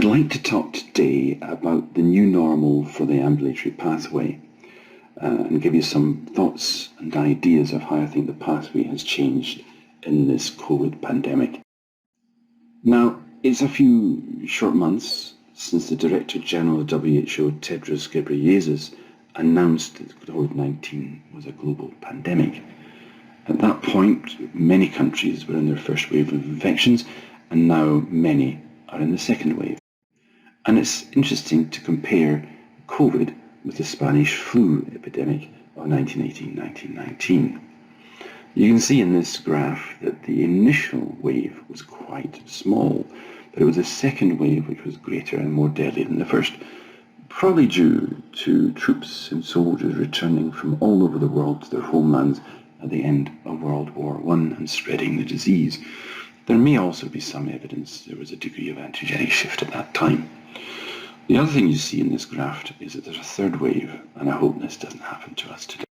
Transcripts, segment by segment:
I'd like to talk today about the new normal for the ambulatory pathway and give you some thoughts and ideas of how I think the pathway has changed in this COVID pandemic. Now, it's a few short months since the Director General of WHO, Tedros Ghebreyesus, announced that COVID-19 was a global pandemic. At that point, many countries were in their first wave of infections, and now many are in the second wave. And it's interesting to compare COVID with the Spanish flu epidemic of 1918-1919. You can see in this graph that the initial wave was quite small, but it was the second wave which was greater and more deadly than the first, probably due to troops and soldiers returning from all over the world to their homelands at the end of World War I and spreading the disease. There may also be some evidence there was a degree of antigenic shift at that time. The other thing you see in this graph is that there's a third wave, and I hope this doesn't happen to us today.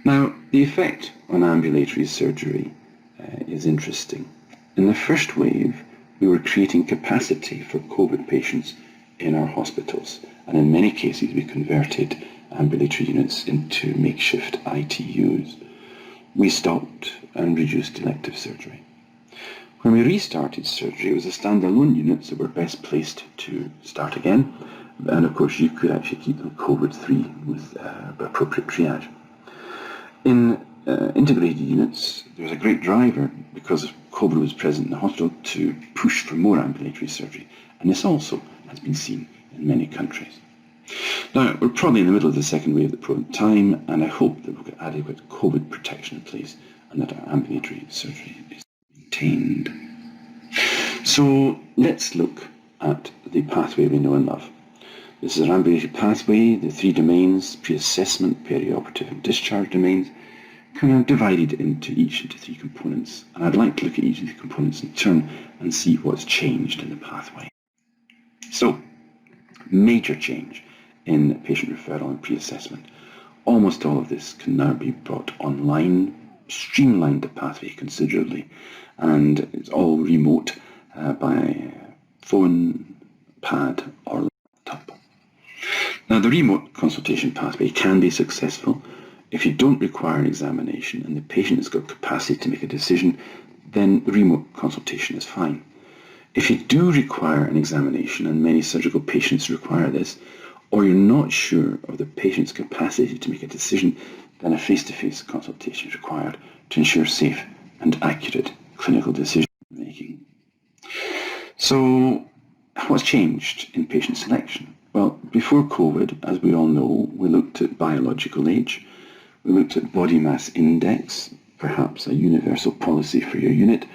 Now, the effect on ambulatory surgery is interesting. In the first wave, we were creating capacity for COVID patients in our hospitals, and in many cases we converted ambulatory units into makeshift ITUs. We stopped and reduced elective surgery. When we restarted surgery, it was the standalone units that were best placed to start again, and of course you could actually keep them COVID-free with appropriate triage. In integrated units, there was a great driver, because COVID was present in the hospital, to push for more ambulatory surgery, and this also has been seen in many countries. Now, we're probably in the middle of the second wave at the present time, and I hope that we've got adequate COVID protection in place and that our ambulatory surgery is maintained. So let's look at the pathway we know and love. This is our ambulatory pathway, the three domains, pre-assessment, perioperative and discharge domains, kind of divided into three components. And I'd like to look at each of the components in turn and see what's changed in the pathway. So, major change in patient referral and pre-assessment. Almost all of this can now be brought online, streamlined the pathway considerably, and it's all remote by phone, pad or laptop. Now, the remote consultation pathway can be successful. If you don't require an examination and the patient has got capacity to make a decision, then the remote consultation is fine. If you do require an examination, and many surgical patients require this, or you're not sure of the patient's capacity to make a decision, then a face-to-face consultation is required to ensure safe and accurate clinical decision making. So, what's changed in patient selection? Well, before COVID, as we all know, we looked at biological age, we looked at body mass index, perhaps a universal policy for your unit,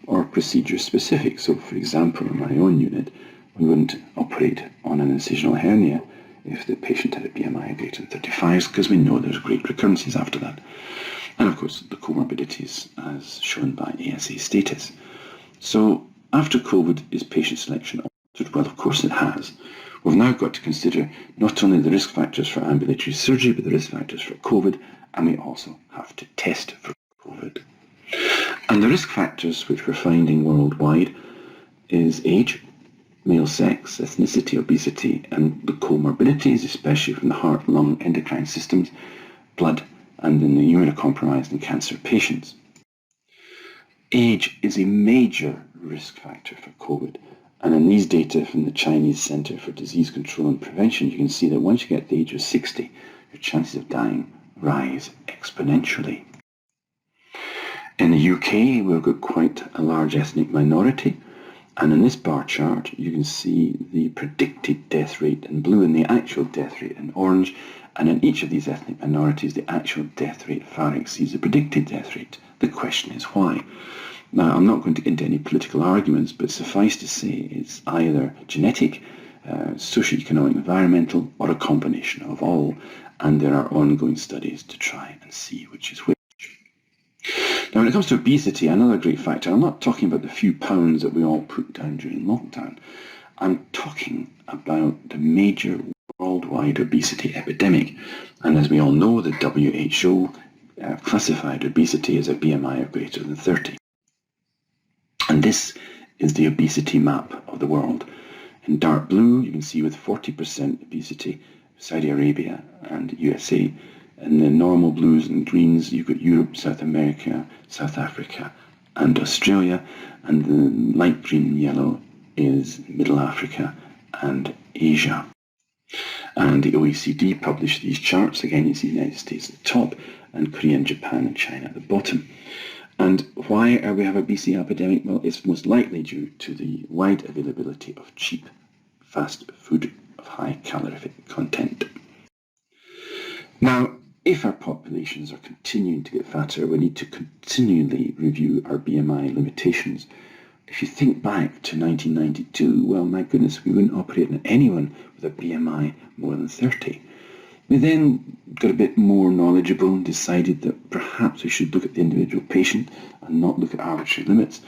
or procedure specific. So, for example, in my own unit, we wouldn't operate on an incisional hernia if the patient had a BMI greater than 35, because we know there's great recurrences after that. And of course, the comorbidities as shown by ASA status. So, after COVID, is patient selection altered? Well, of course it has. We've now got to consider not only the risk factors for ambulatory surgery, but the risk factors for COVID, and we also have to test for COVID. And the risk factors which we're finding worldwide is age, male sex, ethnicity, obesity, and the comorbidities, especially from the heart, lung, endocrine systems, blood, and in the immunocompromised and cancer patients. Age is a major risk factor for COVID, and in these data from the Chinese Center for Disease Control and Prevention, you can see that once you get to the age of 60, your chances of dying rise exponentially. In the UK, we've got quite a large ethnic minority, and in this bar chart, you can see the predicted death rate in blue and the actual death rate in orange, and in each of these ethnic minorities, the actual death rate far exceeds the predicted death rate. The question is why? Now, I'm not going to get into any political arguments, but suffice to say it's either genetic, socioeconomic, environmental, or a combination of all, and there are ongoing studies to try and see which is which. Now, when it comes to obesity, another great factor, I'm not talking about the few pounds that we all put down during lockdown. I'm talking about the major worldwide obesity epidemic. And as we all know, the WHO classified obesity as a BMI of greater than 30. And this is the obesity map of the world. In dark blue, you can see with 40% obesity, Saudi Arabia and USA. In the normal blues and greens, you've got Europe, South America, South Africa, and Australia. And the light green and yellow is Middle Africa and Asia. And the OECD published these charts. Again, you see the United States at the top, and Korea and Japan and China at the bottom. And why are we have an obesity epidemic? Well, it's most likely due to the wide availability of cheap, fast food of high calorific content. Now, if our populations are continuing to get fatter, we need to continually review our BMI limitations. If you think back to 1992, well, my goodness, we wouldn't operate on anyone with a BMI more than 30. We then got a bit more knowledgeable and decided that perhaps we should look at the individual patient and not look at arbitrary limits.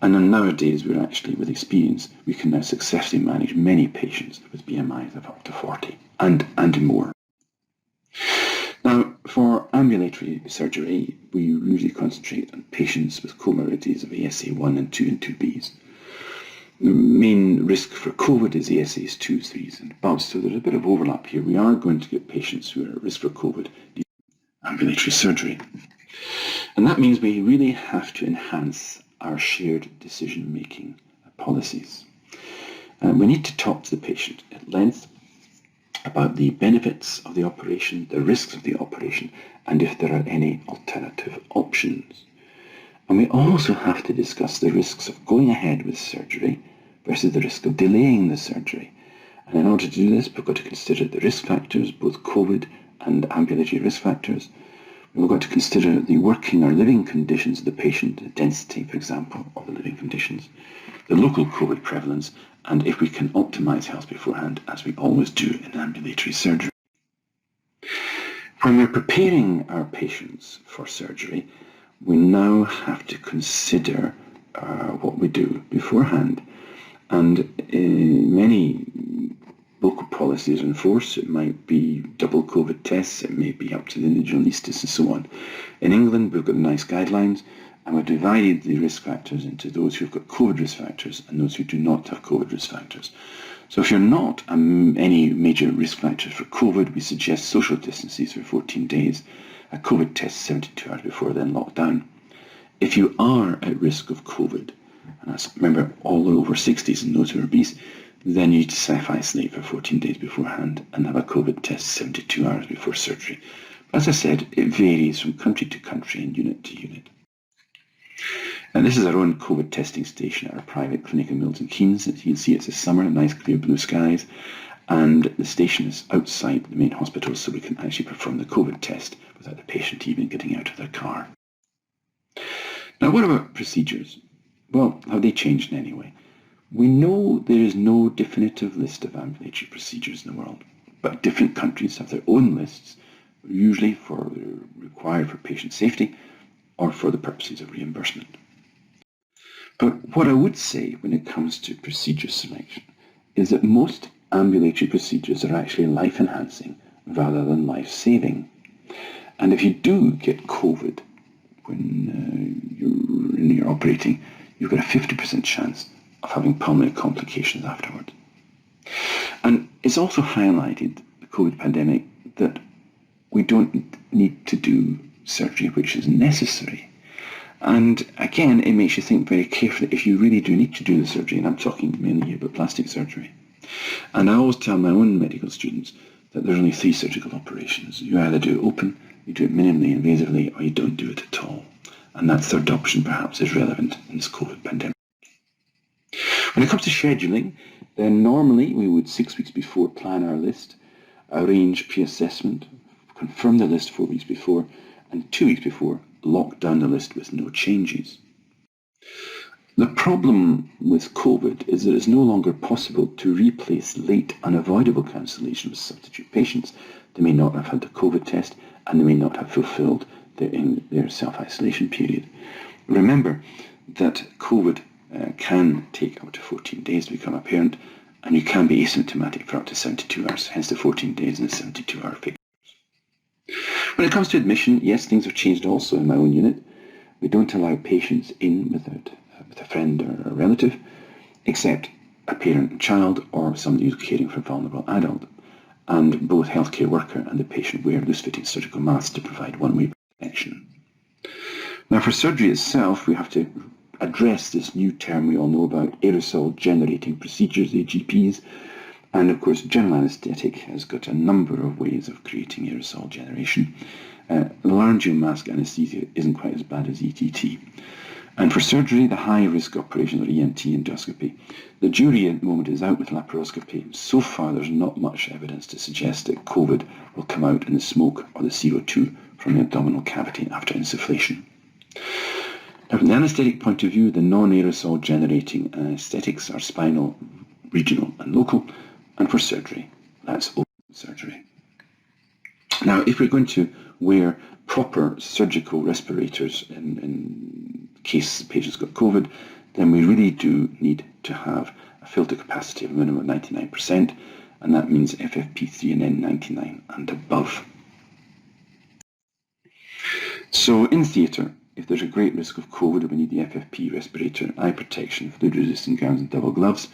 And then nowadays, we're actually, with experience, we can now successfully manage many patients with BMIs of up to 40 and more. Now, for ambulatory surgery, we usually concentrate on patients with comorbidities of ASA1 and 2 and 2Bs. The main risk for COVID is ASAs 2s, 3s and above, so there's a bit of overlap here. We are going to get patients who are at risk for COVID need ambulatory surgery. And that means we really have to enhance our shared decision-making policies. We need to talk to the patient at length about the benefits of the operation, the risks of the operation, and if there are any alternative options. And we also have to discuss the risks of going ahead with surgery versus the risk of delaying the surgery. And in order to do this, we've got to consider the risk factors, both COVID and ambulatory risk factors. We've got to consider the working or living conditions of the patient, the density, for example, of the living conditions, the local COVID prevalence, and if we can optimize health beforehand, as we always do in ambulatory surgery. When we're preparing our patients for surgery, we now have to consider what we do beforehand. And many local policies in force. It might be double COVID tests, it may be up to the individual anaesthetist and so on. In England, we've got nice guidelines, and we've divided the risk factors into those who've got COVID risk factors and those who do not have COVID risk factors. So if you're not any major risk factors for COVID, we suggest social distances for 14 days, a COVID test 72 hours before then lockdown. If you are at risk of COVID, and that's, remember, all over 60s and those who are obese, then you need to self-isolate for 14 days beforehand and have a COVID test 72 hours before surgery. As I said, it varies from country to country and unit to unit. And this is our own COVID testing station at our private clinic in Milton Keynes. As you can see, it's a summer, nice clear blue skies, and the station is outside the main hospital, so we can actually perform the COVID test without the patient even getting out of their car. Now, what about procedures? Well, have they changed in any way? We know there is no definitive list of ambulatory procedures in the world, but different countries have their own lists, usually required for patient safety or for the purposes of reimbursement. But what I would say when it comes to procedure selection is that most ambulatory procedures are actually life-enhancing rather than life-saving. And if you do get COVID when you're operating, you've got a 50% chance of having pulmonary complications afterwards. And it's also highlighted, the COVID pandemic, that we don't need to do surgery which is necessary. And again, it makes you think very carefully if you really do need to do the surgery, and I'm talking mainly here about plastic surgery. And I always tell my own medical students that there's only 3 surgical operations. You either do it open, you do it minimally invasively, or you don't do it at all. And that third option perhaps is relevant in this COVID pandemic. When it comes to scheduling, then normally we would 6 weeks before plan our list, arrange pre-assessment, confirm the list 4 weeks before, and 2 weeks before lock down the list with no changes. The problem with COVID is that it's no longer possible to replace late unavoidable cancellation with substitute patients. They may not have had the COVID test and they may not have fulfilled their self-isolation period. Remember that COVID can take up to 14 days to become apparent, and you can be asymptomatic for up to 72 hours, hence the 14 days and the 72-hour figure. When it comes to admission, yes, things have changed also in my own unit. We don't allow patients in without with a friend or a relative, except a parent and child or somebody who's caring for a vulnerable adult. And both healthcare worker and the patient wear loose-fitting surgical masks to provide one-way protection. Now, for surgery itself, we have to address this new term we all know about, aerosol-generating procedures, AGPs. And of course, general anaesthetic has got a number of ways of creating aerosol generation. Laryngeal mask anaesthesia isn't quite as bad as ETT. And for surgery, the high-risk operations, or ENT endoscopy, the jury at the moment is out with laparoscopy. So far, there's not much evidence to suggest that COVID will come out in the smoke or the CO2 from the abdominal cavity after insufflation. Now, from the anaesthetic point of view, the non-aerosol generating anaesthetics are spinal, regional and local, and for surgery, that's open surgery. Now, if we're going to wear proper surgical respirators in case the patient's got COVID, then we really do need to have a filter capacity of a minimum of 99%, and that means FFP3 and N99 and above. So in theatre, if there's a great risk of COVID, we need the FFP respirator, eye protection, fluid-resistant gowns and double gloves.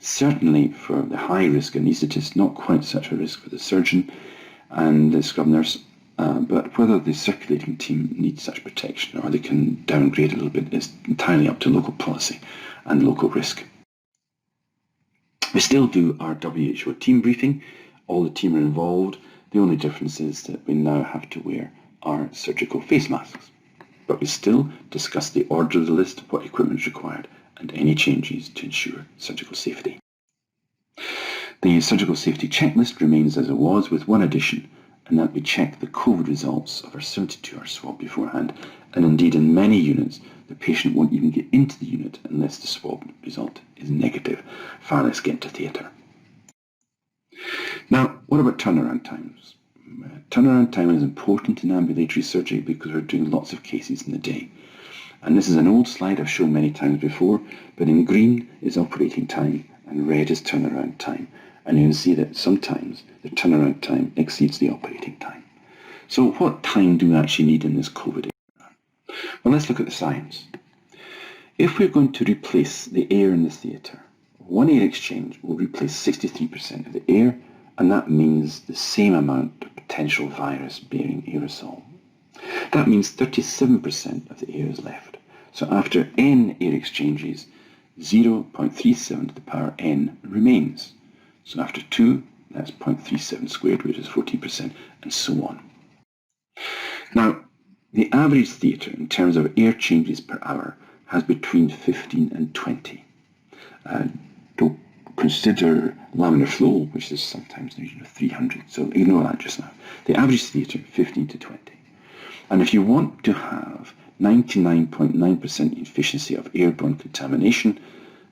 Certainly for the high-risk anaesthetist, not quite such a risk for the surgeon and the scrub nurse, but whether the circulating team needs such protection or they can downgrade a little bit is entirely up to local policy and local risk. We still do our WHO team briefing. All the team are involved. The only difference is that we now have to wear our surgical face masks. But we still discuss the order of the list, what equipment is required, and any changes to ensure surgical safety. The surgical safety checklist remains as it was, with one addition, and that we check the COVID results of our 72-hour swab beforehand. And indeed, in many units, the patient won't even get into the unit unless the swab result is negative. Far less get to theatre. Now, what about turnaround times? Turnaround time is important in ambulatory surgery because we're doing lots of cases in the day. And this is an old slide I've shown many times before, but in green is operating time and red is turnaround time. And you can see that sometimes the turnaround time exceeds the operating time. So what time do we actually need in this COVID era? Well, let's look at the science. If we're going to replace the air in the theatre, one air exchange will replace 63% of the air, and that means the same amount of potential virus-bearing aerosol. That means 37% of the air is left. So after n air exchanges, 0.37 to the power n remains. So after 2, that's 0.37 squared, which is 14%, and so on. Now, the average theatre, in terms of air changes per hour, has between 15 and 20. Don't consider laminar flow, which is sometimes in the region of 300, so ignore that just now. The average theatre, 15 to 20. And if you want to have 99.9% efficiency of airborne contamination,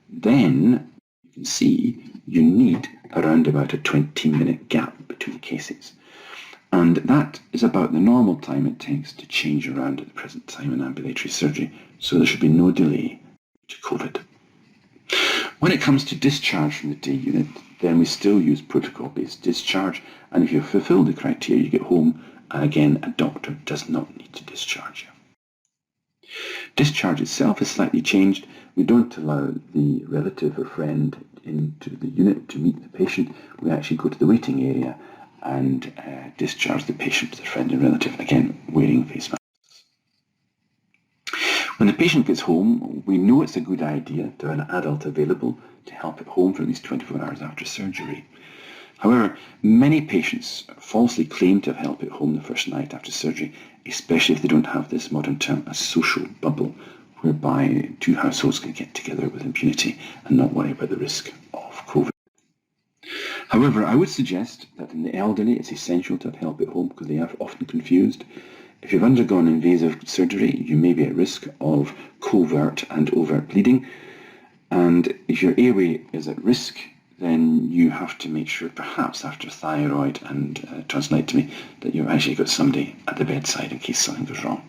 then you can see you need around about a 20-minute gap between cases. And that is about the normal time it takes to change around at the present time in ambulatory surgery, so there should be no delay to COVID. When it comes to discharge from the day unit, then we still use protocol-based discharge, and if you fulfill the criteria, you get home, and again, a doctor does not need to discharge you. Discharge itself is slightly changed. We don't allow the relative or friend into the unit to meet the patient. We actually go to the waiting area and discharge the patient to the friend and relative, again, wearing face masks. When the patient gets home, we know it's a good idea to have an adult available to help at home for at least 24 hours after surgery. However, many patients falsely claim to have help at home the first night after surgery, especially if they don't have this modern term, a social bubble, whereby two households can get together with impunity and not worry about the risk of COVID. However, I would suggest that in the elderly it's essential to have help at home because they are often confused. If you've undergone invasive surgery, you may be at risk of covert and overt bleeding, and if your airway is at risk, then you have to make sure, perhaps after thyroid and tonsillectomy, that you've actually got somebody at the bedside in case something goes wrong.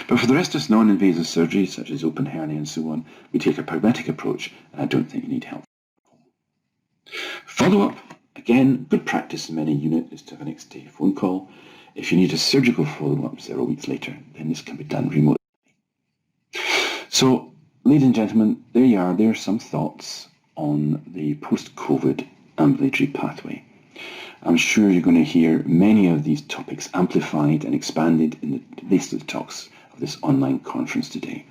But for the rest of non-invasive surgery, such as open hernia and so on, we take a pragmatic approach, and I don't think you need help. Follow-up, again, good practice in many units is to have a next day phone call. If you need a surgical follow-up several weeks later, then this can be done remotely. So ladies and gentlemen, there you are. There are some thoughts on the post-COVID ambulatory pathway. I'm sure you're going to hear many of these topics amplified and expanded in the latest talks of this online conference today.